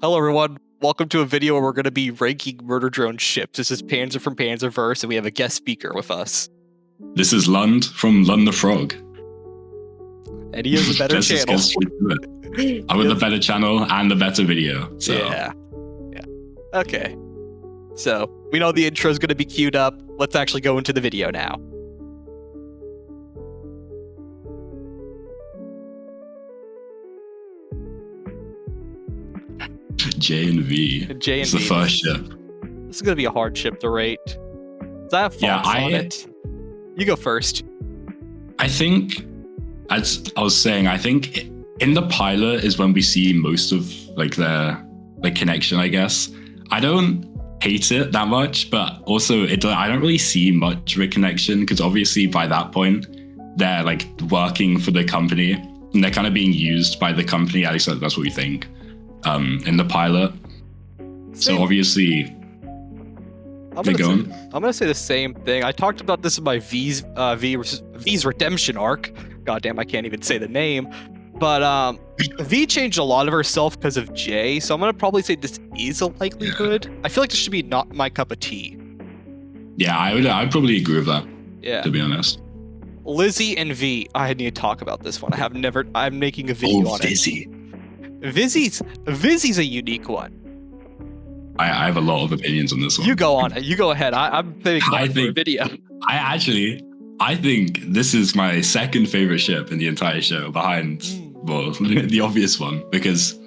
Hello everyone, welcome to a video where we're going to be ranking murder drone ships. This is Panzer from Panzerverse, and we have a guest speaker with us. This is Lund from Lund the Frog. And he has a better channel. I'm with the better channel and the better video. So. Yeah. Okay. So, we know the intro is going to be queued up. Let's actually go into the video now. J and V. J and it's V. The first ship. This is going to be a hard ship to rate. Does that have fonts on it? You go first. I think, as I was saying, I think in the pilot is when we see most of their connection, I guess. I don't hate it that much, but also I don't really see much of a connection because obviously by that point they're working for the company and they're kind of being used by the company. At least that's what we think in the pilot. So obviously I'm gonna say the same thing. I talked about this in my V's redemption arc. Goddamn, I can't even say the name. But V changed a lot of herself because of J, so I'm gonna probably say this is a likelihood. Yeah. I feel like this should be not my cup of tea. Yeah, I'd probably agree with that. Yeah. To be honest. Lizzie and V. I need to talk about this one. I'm making a video on Vizzy. it. Vizzy's a unique one. I have a lot of opinions on this one. You go on it. You go ahead. I'm thinking for a video. I think this is my second favorite ship in the entire show, behind the obvious one, because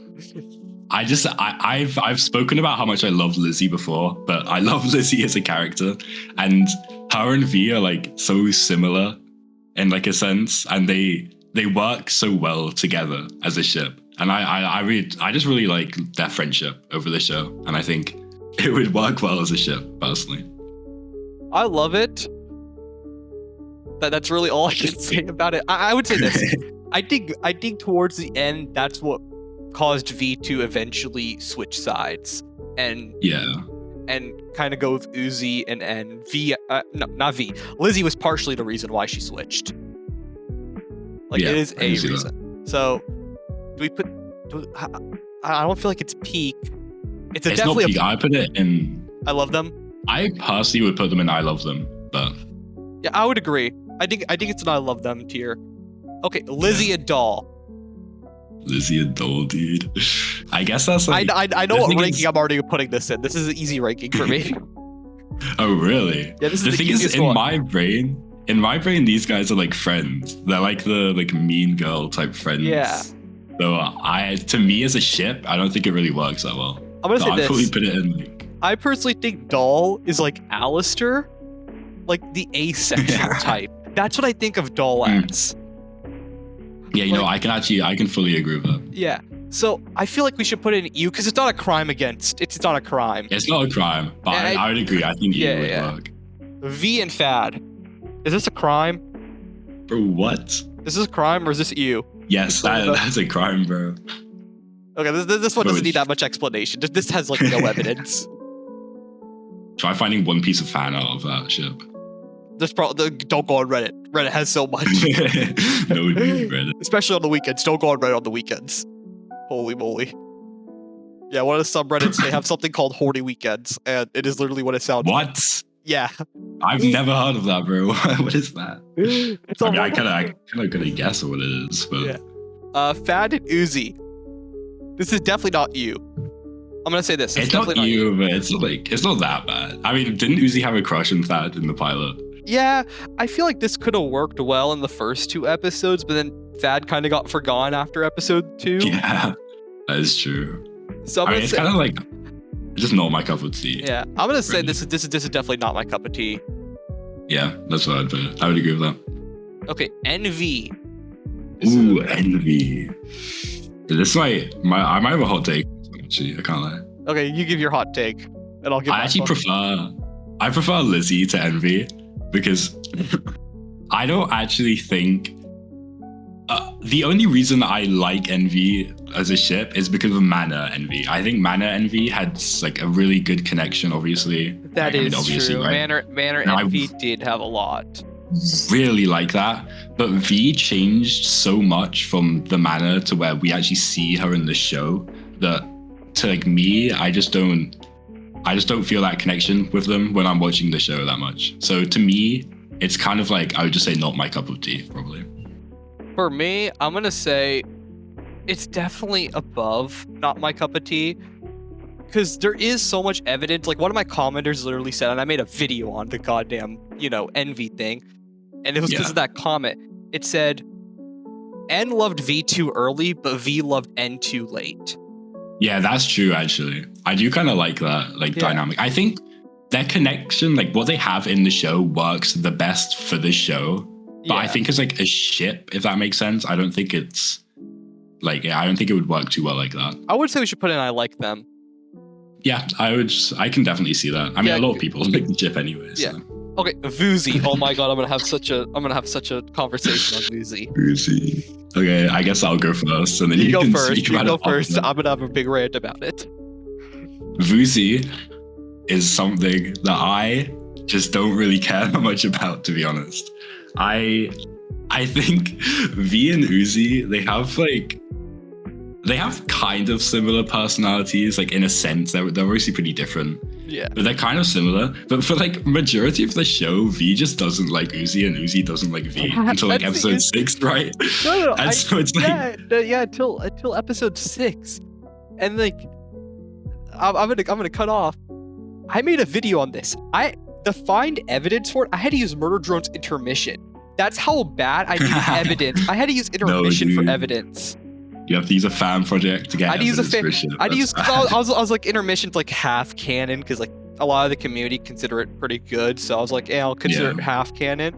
I've spoken about how much I love Lizzie before, but I love Lizzie as a character, and her and V are so similar in a sense, and they work so well together as a ship, and I just really like their friendship over the show, and I think it would work well as a ship personally. I love it. That's really all I can say about it. I would say this. I think towards the end, that's what caused V to eventually switch sides and kind of go with Uzi and V. No, not V. Lizzie was partially the reason why she switched. It is a reason. So, do we put? I don't feel like it's peak. It's definitely not peak. I put it in. I love them. I personally would put them in I love them, but yeah, I would agree. I think it's an I love them tier. Okay, Lizzie and Doll. Lizzie and Doll, dude. I guess that's I know what ranking I'm already putting this in. This is an easy ranking for me. Oh really? Yeah, this is the thing is one. In my brain, these guys are friends. They're the mean girl type friends. Yeah. So to me as a ship, I don't think it really works that well. I'm gonna say this. I'd probably put it in I personally think Doll is Alistair, the asexual type. That's what I think of Doll as. Yeah, I can fully agree with that. Yeah. So I feel like we should put it in EU because it's not a crime against. It's not a crime. It's not a crime, but I would agree. I think EU would work. V and Fad. Is this a crime? Bro, what? Is this a crime or is this EU? Yes, that's a crime, bro. Okay, this one doesn't need that much explanation. This has no evidence. Try finding one piece of fan out of that ship. Don't go on Reddit. Reddit has so much. No need Reddit. Especially on the weekends. Don't go on Reddit on the weekends. Holy moly. Yeah, one of the subreddits, they have something called Horny Weekends, and it is literally what it sounds like. What? Yeah. I've never heard of that, bro. What is that? I kind of gonna guess what it is, but yeah. Fad and Uzi. This is definitely not you. I'm gonna say this. It's not you, but it's not that bad. I mean, didn't Uzi have a crush on Fad in the pilot? Yeah, I feel like this could have worked well in the first 2 episodes, but then Fad kind of got forgotten after episode 2. Yeah, that is true. So it's kind of just not my cup of tea. Yeah, I'm gonna say this is definitely not my cup of tea. Yeah, that's what I'd put. I would agree with that. Okay, Envy. Ooh, Envy. This I might have a hot take. Actually, I can't lie. Okay, you give your hot take, and I'll give. I prefer Lizzie to Envy because I don't actually think. The only reason I like Envy as a ship is because of Mana Envy. I think Mana Envy had a really good connection, obviously. That is true. Right? Mana Envy did have a lot. Really like that. But V changed so much from the Mana to where we actually see her in the show that to like me, I just don't feel that connection with them when I'm watching the show that much. So to me, it's kind of like, I would just say not my cup of tea, probably. For me, I'm gonna say it's definitely above not my cup of tea, because there is so much evidence. Like, one of my commenters literally said, and I made a video on the goddamn, envy thing, and it was because of that comment. It said, N loved V too early, but V loved N too late. Yeah, that's true, actually. I do kind of like that, dynamic. I think their connection, like what they have in the show, works the best for the show. But I think it's like a ship, if that makes sense. I don't think it's I don't think it would work too well like that. I would say we should put in I like them. Yeah, I can definitely see that. I mean, a lot of people like the ship anyway. So. Yeah. Okay, Vuzi. Oh my god, I'm gonna have such a conversation on Vuzi. Vuzi. Okay, I guess I'll go first, and then you go can first. speak about You it go first. after. I'm gonna have a big rant about it. Vuzi is something that I just don't really care that much about, to be honest. I think V and Uzi, they have kind of similar personalities, like in a sense. They're obviously pretty different. Yeah. But they're kind of similar. But for majority of the show, V just doesn't like Uzi and Uzi doesn't like V until episode 6, right? No. And so it's until episode 6. And I'm gonna cut off. I made a video on this. To find evidence for it, I had to use Murder Drone's intermission. That's how bad I need evidence. I had to use intermission for evidence. You have to use a fan project to get evidence for shit. I was like, intermission's like half canon, because like a lot of the community consider it pretty good. So I was like, I'll consider it half canon.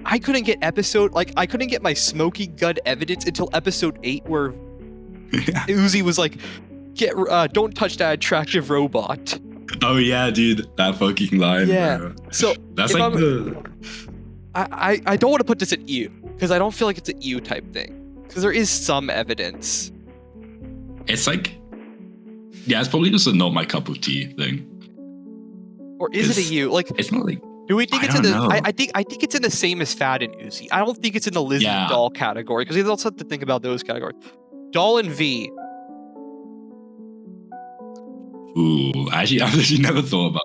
I couldn't get my smoking gun evidence until episode 8, where Uzi was like, don't touch that attractive robot. Oh yeah, dude, that fucking line. Yeah. Bro. So that's I don't want to put this at you, because I don't feel like it's a you type thing. Because there is some evidence. It's it's probably just a not my cup of tea thing. Or is it a you? It's not like. Do we think I it's in the? know. I think it's in the same as Fad and Uzi. I don't think it's in the Lizzie and Doll category, because we also have to think about those categories. Doll and V. Ooh, actually, I've actually never thought about.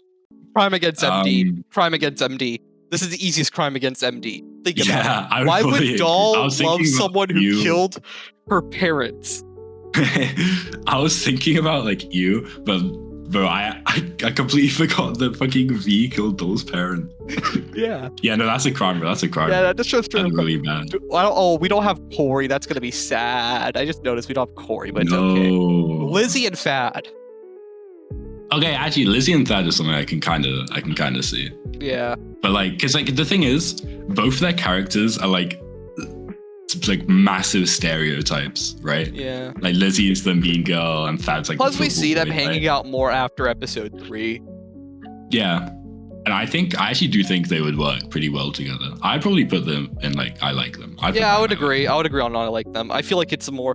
Crime against MD. Crime against MD. This is the easiest crime against MD. Think about it. Why would Doll love someone who killed her parents? I was thinking about you, but bro, I completely forgot that fucking V killed Doll's parent. Yeah. Yeah, no, that's a crime, bro. That's a crime. Yeah, that just shows that's really bad. We don't have Corey. That's gonna be sad. I just noticed we don't have Corey, but it's okay. Lizzie and Fad. Okay, actually, Lizzie and Thad is something I can kind of see. Yeah. But because the thing is, both their characters are massive stereotypes, right? Yeah. Lizzie is the mean girl, and Thad's Plus, we see them hanging out more after episode 3. Yeah. And I actually do think they would work pretty well together. I'd probably put them in I like them. I would agree. I would agree on I like them. I feel like it's more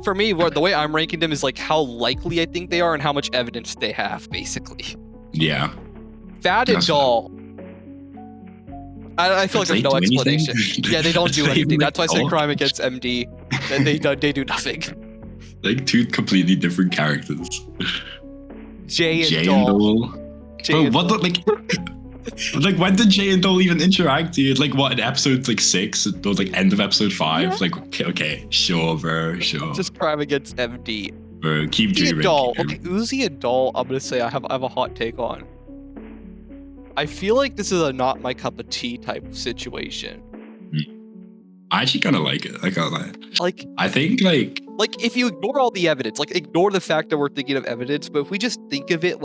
for me, the way I'm ranking them is how likely I think they are and how much evidence they have, basically. Yeah. Fad and Doll. I feel like there's no explanation. Yeah, they don't do anything. That's why I say crime against MD. They do nothing. Two completely different characters. Jay and Doll. Bro, what when did Jay and Doll even interact, dude? What, in episode 6 or end of episode 5? Yeah. Okay, sure, bro, sure. Just crime against MD. Bro, keep dreaming. Doll. Okay, Uzi and Doll, I'm gonna say I have a hot take on. I feel like this is a not my cup of tea type of situation. I actually kind of like it. I can't lie. I think if you ignore all the evidence, ignore the fact that we're thinking of evidence, but if we just think of it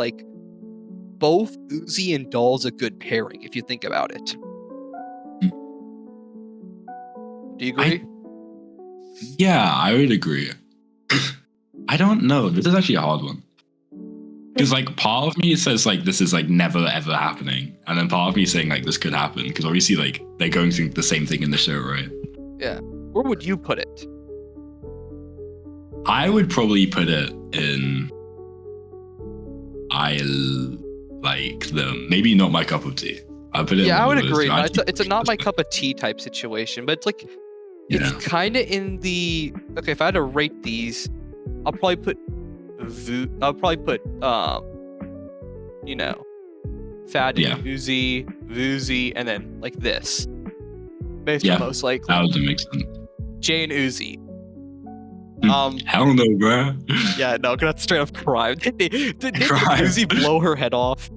both Uzi and Doll's a good pairing, if you think about it. Do you agree? Yeah, I would agree. I don't know. This is actually a hard one. Because part of me says this is never ever happening, and then part of me saying this could happen, because obviously they're going through the same thing in the show, right? Yeah. Where would you put it? I would probably put it in. I like them. Maybe not my cup of tea. I put it. Yeah, I would agree. No, it's a not my cup of tea type situation, but it's it's kind of in the. Okay, if I had to rate these, I'll probably put I'll probably put Fad Yeah. and Uzi, Vuzi, and then like this. Based Yeah. on most likely. That would make sense. Jay and Uzi. Hell no, bro. Yeah, no, that's straight up crime. Did Crime. Uzi blow her head off?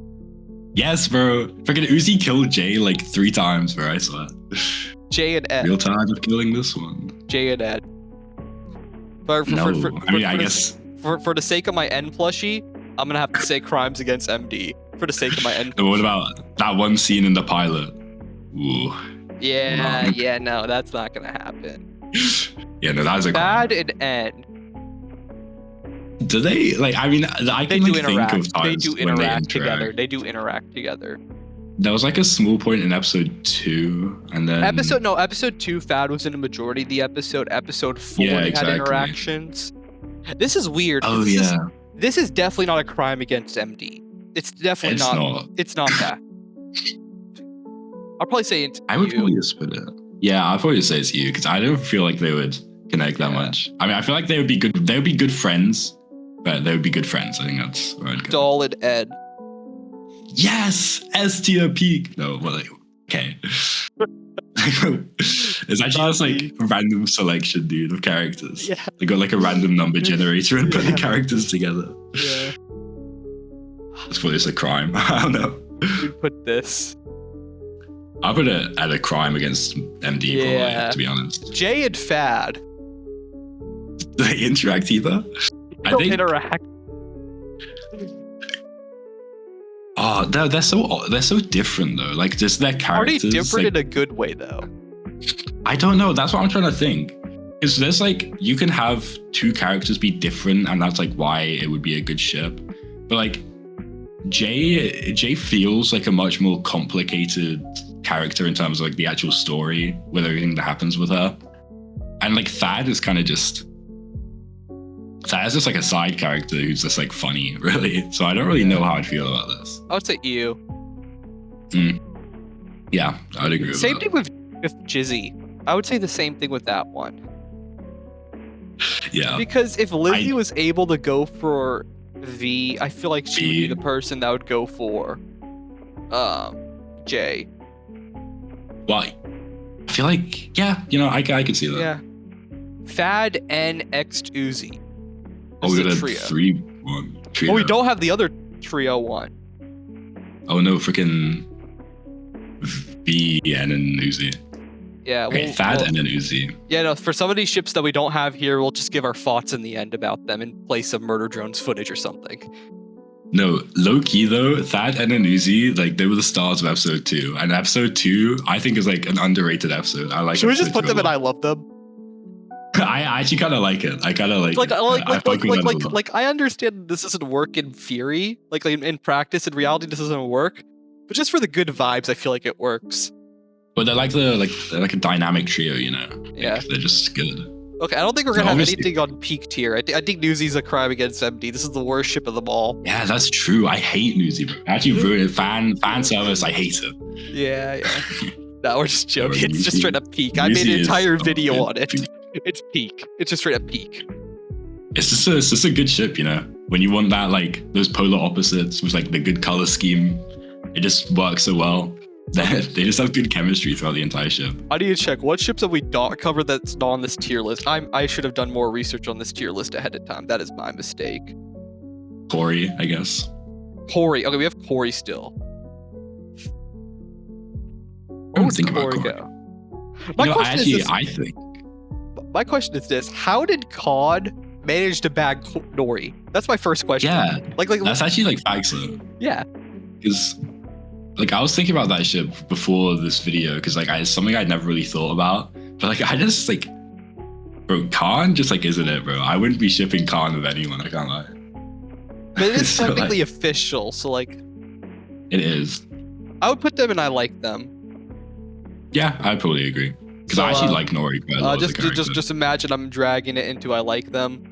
Yes, bro. Freaking Uzi killed Jay like 3 times, bro. I swear. Jay and Ed. Real tired of killing this one. Jay and Ed. But I guess. For the sake of my N plushie, I'm gonna have to say crimes against MD. For the sake of my N. What about that one scene in the pilot? Ooh. Yeah, no, that's not gonna happen. Yeah, no, that is a Bad crime. and N. Do they like? I mean, I They can do like, think interact. of They times do when interact together. They do interact together. There was like a small point in episode 2, and then Episode 2, Fad was in a majority of the episode. Episode 4 Yeah, they exactly. had interactions. This is weird. Oh this yeah, this is definitely not a crime against MD. It's definitely it's not. It's not that. I'll probably say it's I would you. probably just put it. Yeah, I'd probably say it's you because I don't feel like they would connect that much. I mean, I feel like they would be good. They would be good friends, but they would be good friends. I think that's where I'd go. Doll and Ed. Yes, S tier peak. No, well, like, okay. It's actually just like random selection, dude, of characters. Yeah. They got like a random number generator and put the Yeah. characters together. Yeah. That's probably just a crime. I don't know. We'd put this. I'll put it at a crime against MD, Yeah. probably, to be honest. Jay and Fad. Do they interact either? I Don't think. interact. Oh, they're so different though. Like just their Are they characters. different like, in a good way though? I don't know. That's what I'm trying to think. Because there's like you can have 2 characters be different, and that's like why it would be a good ship. But like Jay feels like a much more complicated character in terms of like the actual story with everything that happens with her. And like Thad is kind of just like a side character who's just like funny, really. So I don't really know how I'd feel about this. I would say you. Yeah, I'd agree with Same that. thing with Jizzy. I would say the same thing with that one. Yeah. Because if Lizzie was able to go for V, I feel like she would be the person that would go for J. Well, I feel like, yeah, I can see that. Yeah. Fad N X Uzi. Oh, we This got is a a trio. 3-1 trio. Oh, we don't have the other trio one. Oh no, freaking V and an Uzi. Yeah. Okay, Thad and an Uzi. Yeah, no, for some of these ships that we don't have here, we'll just give our thoughts in the end about them in place of Murder Drones footage or something. No, low key though, Thad and an Uzi, like they were the stars of episode 2. And episode 2, I think is like an underrated episode. I like. Should we just episode put 2 them a in I lot. love them? I actually kind of like it. I kind of like it. I fuck with that a lot. Like I understand this doesn't work in theory, like in practice, in reality, this doesn't work. But just for the good vibes, I feel like it works. But they're like they're like a dynamic trio, Yeah. They're just good. Okay, I don't think we're gonna have Obviously- anything on peak tier. I think Newsy's a crime against MD. This is the worst ship of them all. Yeah, that's true. I hate Newsy, bro. I actually ruined fan service. I hate it. Yeah. No, we're just joking. It's just Newsy- straight up peak. I made Newsy an is entire so video good. on it. It's peak. It's just straight up peak. It's just a good ship, When you want that, like those polar opposites with like the good color scheme, it just works so well. They just have good chemistry throughout the entire ship. I need to check what ships have we not covered that's not on this tier list. I should have done more research on this tier list ahead of time. That is my mistake. Corey, I guess. Corey. Okay, we have Corey still. I don't think about Corey. go? I think. My question is this: how did Cod manage to bag Nori? That's my first question. Yeah, like that's actually like facts though. yeah. Because like I was thinking about that ship before this video because like it's something I'd never really thought about. But like I just like, bro, Khan just like isn't it, bro? I wouldn't be shipping Khan with anyone. I can't lie. But it is So, like, technically official, so like it is. I would put them in I like them. Yeah, I probably agree. Because So, I actually like Nori quite a lot. as a character. just imagine I'm dragging it into I like them.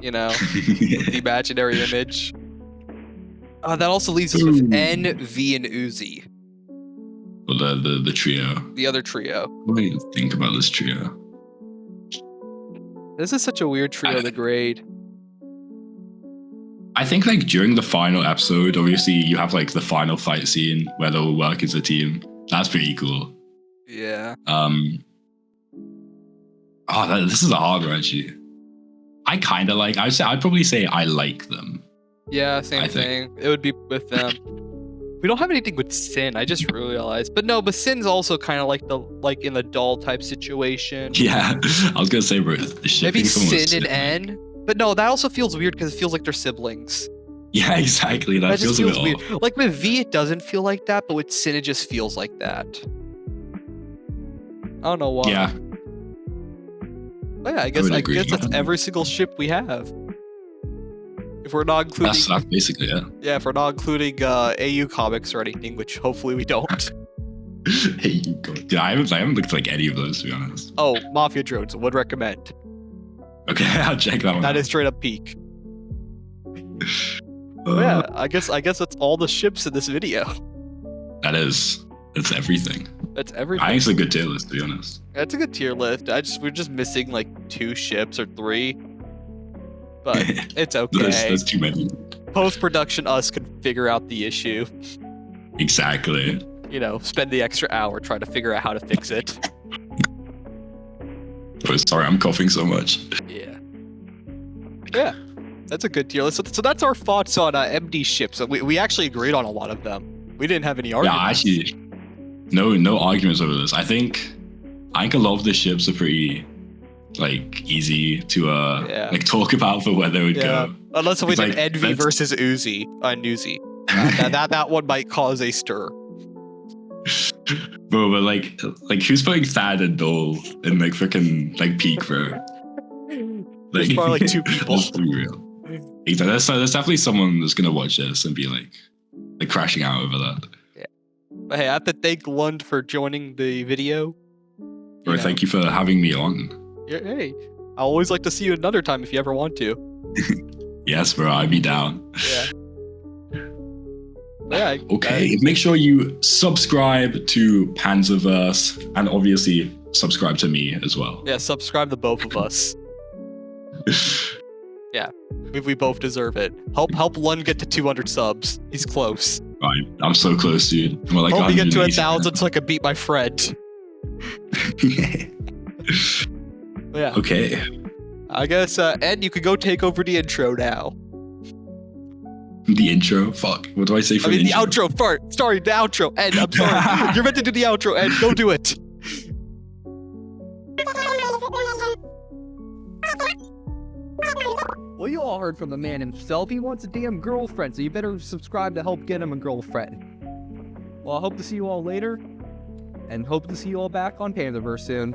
The imaginary image. That also leaves us with Ooh. N, V, and Uzi, Well, the trio. the other trio. What do you think about this trio? This is such a weird trio to grade. I think like during the final episode, obviously you have like the final fight scene where they'll work as a team. That's pretty cool. Yeah. This is a hard one actually. I kind of like. I'd probably say I like them. Yeah, same thing. It would be with them. We don't have anything with Sin. I just realized, but no, but Sin's also kind of like in the doll type situation. Yeah, I was gonna say, bro. Maybe Sin and N. But no, that also feels weird because it feels like they're siblings. Yeah, exactly. That just feels a bit weird. off. Like with V, it doesn't feel like that, but with Sin, it just feels like that. I don't know why. Yeah. But yeah, I guess that's every single ship we have. If we're not including, that's basically it. Yeah, if we're not including AU comics or anything, which hopefully we don't. Yeah, I haven't looked at like any of those, to be honest. Oh, Mafia Drones would recommend. Okay, I'll check that one. That is straight up peak. Yeah, I guess that's all the ships in this video. That's everything. That's everything. I think it's a good tier list, to be honest. That's a good tier list. We're just missing like 2 ships or 3. But it's okay. That's too many. Post-production us can figure out the issue. Exactly. You know, spend the extra hour trying to figure out how to fix it. Oh, sorry, I'm coughing so much. Yeah. Yeah. That's a good tier list. So that's our thoughts on MD ships. We actually agreed on a lot of them. We didn't have any arguments. Yeah, actually, no arguments over this. I think a lot of the ships are pretty like easy to like talk about for where they would go. Unless we did Envy versus Newsy. That one might cause a stir. Bro, but like who's putting Thad and Dole in like freaking like peak, bro? There's probably like 2 people. Let's be real. Exactly. There's definitely someone that's gonna watch this and be like crashing out over that. Yeah. But hey, I have to thank Lund for joining the video. Bro, thank you for having me on. Yeah, hey, I always like to see you another time if you ever want to. Yes, bro, I'd be down. Yeah. Yeah. Okay, make sure you subscribe to Panzerverse and obviously subscribe to me as well. Yeah, subscribe to both of us. Yeah, we both deserve it. Help Lund get to 200 subs. He's close. Right, I'm so close, dude. I'm like hope we get to 1,000 so I can beat my friend. Yeah. Okay. I guess, Ed, you could go take over the intro now. The intro? Fuck. What do I say for the intro? The outro. Sorry, the outro. Ed, I'm sorry. You're meant to do the outro, Ed. Go do it. Well, you all heard from the man himself. He wants a damn girlfriend, so you better subscribe to help get him a girlfriend. Well, I hope to see you all later, and hope to see you all back on Panzerverse soon.